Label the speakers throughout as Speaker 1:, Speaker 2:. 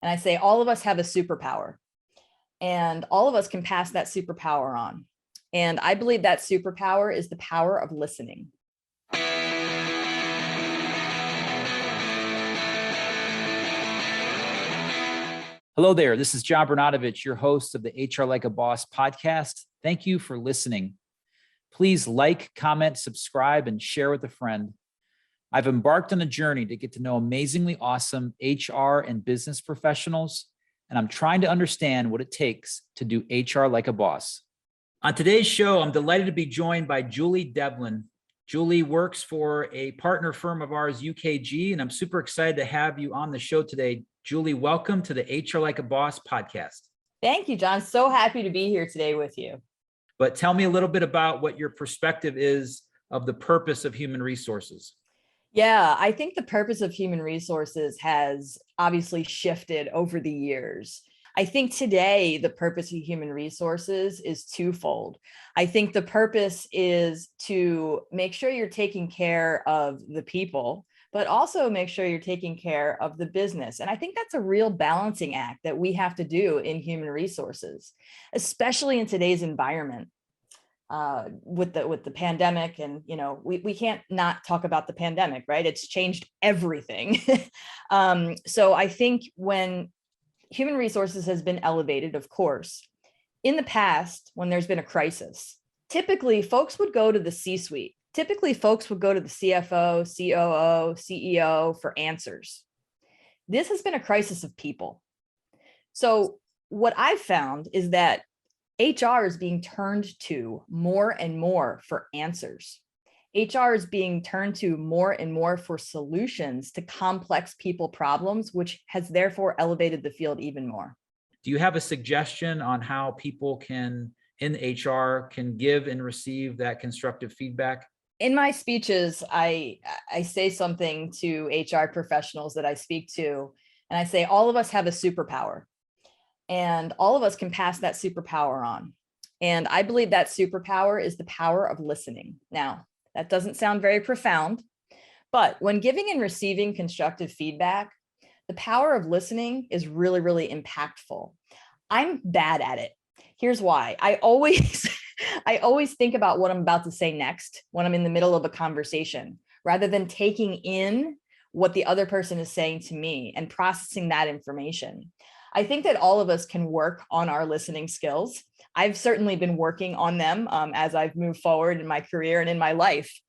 Speaker 1: And I say all of us have a superpower, and all of us can pass that superpower on. And I believe that superpower is the power of listening.
Speaker 2: Hello there. This is John Bernatovich, your host of the HR Like a Boss podcast. Thank you for listening. Please like, comment, subscribe, and share with a friend. I've embarked on a journey to get to know amazingly awesome HR and business professionals, and I'm trying to understand what it takes to do HR like a boss. On today's show, I'm delighted to be joined by Julie Develin. Julie works for a partner firm of ours, UKG, and I'm super excited to have you on the show today. Julie, welcome to the HR Like a Boss podcast.
Speaker 1: Thank you, John. So happy to be here today with you.
Speaker 2: But tell me a little bit about what your perspective is of the purpose of human resources.
Speaker 1: Yeah, I think the purpose of human resources has obviously shifted over the years. I think today the purpose of human resources is twofold. I think the purpose is to make sure you're taking care of the people, but also make sure you're taking care of the business. And I think that's a real balancing act that we have to do in human resources, especially in today's environment. With the pandemic, and we can't not talk about the pandemic, right? It's changed everything. So I think when human resources has been elevated, of course, in the past, when there's been a crisis, typically folks would go to the C-suite. Typically, folks would go to the CFO, COO, CEO for answers. This has been a crisis of people. So what I've found is that HR is being turned to more and more for answers. HR is being turned to more and more for solutions to complex people problems, which has therefore elevated the field even more.
Speaker 2: Do you have a suggestion on how people in HR can give and receive that constructive feedback?
Speaker 1: In my speeches, I say something to HR professionals that I speak to, and I say all of us have a superpower. And all of us can pass that superpower on. And I believe that superpower is the power of listening. Now, that doesn't sound very profound, but when giving and receiving constructive feedback, the power of listening is really, really impactful. I'm bad at it. Here's why. I always think about what I'm about to say next when I'm in the middle of a conversation, rather than taking in what the other person is saying to me and processing that information. I think that all of us can work on our listening skills. I've certainly been working on them as I've moved forward in my career and in my life.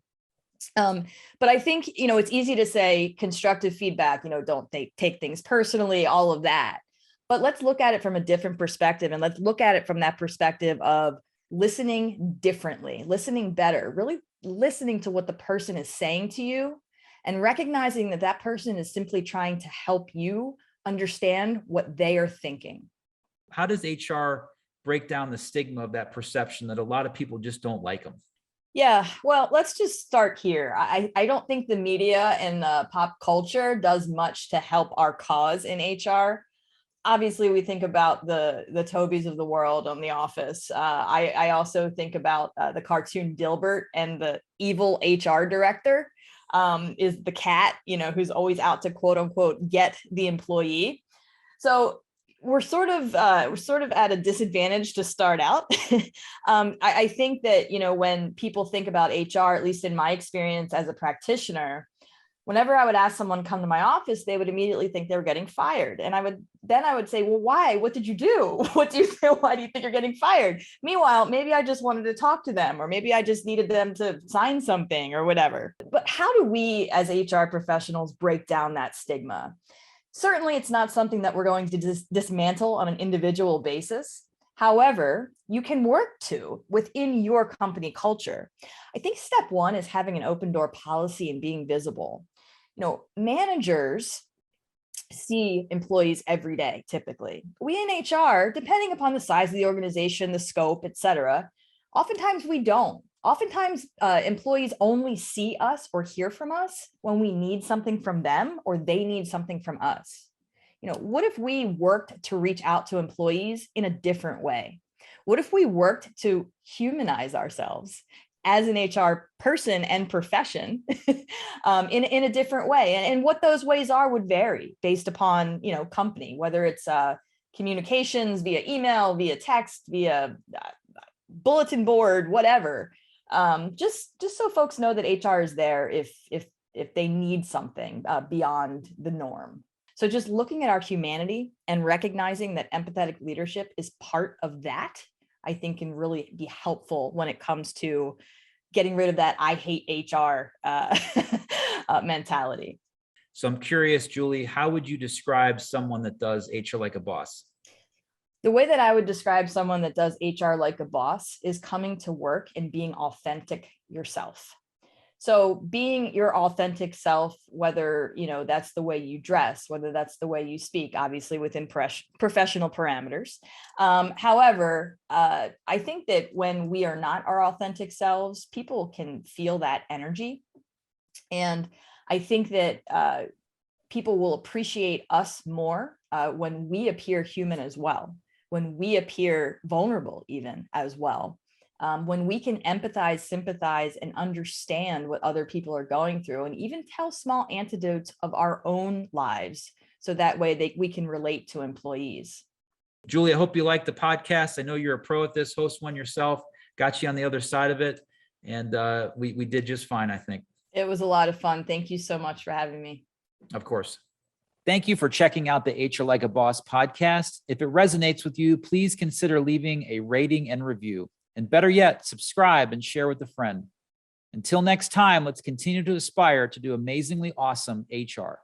Speaker 1: But I think, it's easy to say constructive feedback, don't take things personally, all of that. But let's look at it from a different perspective, and let's look at it from that perspective of listening differently, listening better, really listening to what the person is saying to you, and recognizing that that person is simply trying to help you understand what they are thinking.
Speaker 2: How does HR break down the stigma of that perception that a lot of people just don't like them?
Speaker 1: Yeah, well, let's just start here. I don't think the media and pop culture does much to help our cause in HR. Obviously, we think about the Tobys of the world on The Office. I also think about the cartoon Dilbert, and the evil HR director is the cat, who's always out to quote unquote get the employee. So we're sort of at a disadvantage to start out. I think that when people think about HR, at least in my experience as a practitioner, whenever I would ask someone to come to my office, they would immediately think they were getting fired. And I would say, well, why? What did you do? Why do you think you're getting fired? Meanwhile, maybe I just wanted to talk to them, or maybe I just needed them to sign something or whatever. But how do we as HR professionals break down that stigma? Certainly, it's not something that we're going to dismantle on an individual basis. However, you can work within your company culture. I think step one is having an open door policy and being visible. Managers see employees every day, typically. We in HR, depending upon the size of the organization, the scope, et cetera, oftentimes we don't. Oftentimes, employees only see us or hear from us when we need something from them or they need something from us. What if we worked to reach out to employees in a different way? What if we worked to humanize ourselves? as an HR person and profession in a different way. And what those ways are would vary based upon, company, whether it's communications via email, via text, via bulletin board, whatever. Just so folks know that HR is there if they need something beyond the norm. So just looking at our humanity and recognizing that empathetic leadership is part of that, I think can really be helpful when it comes to getting rid of that I hate HR mentality.
Speaker 2: So I'm curious, Julie, how would you describe someone that does HR like a boss?
Speaker 1: The way that I would describe someone that does HR like a boss is coming to work and being authentic yourself. So being your authentic self, whether, that's the way you dress, whether that's the way you speak, obviously within professional parameters. However, I think that when we are not our authentic selves, people can feel that energy. And I think that people will appreciate us more when we appear human as well, when we appear vulnerable even as well. When we can empathize, sympathize, and understand what other people are going through, and even tell small anecdotes of our own lives, so that way we can relate to employees.
Speaker 2: Julie, I hope you like the podcast. I know you're a pro at this, host one yourself, got you on the other side of it, and we did just fine, I think.
Speaker 1: It was a lot of fun. Thank you so much for having me.
Speaker 2: Of course. Thank you for checking out the HR Like a Boss podcast. If it resonates with you, please consider leaving a rating and review. And better yet, subscribe and share with a friend. Until next time, let's continue to aspire to do amazingly awesome HR.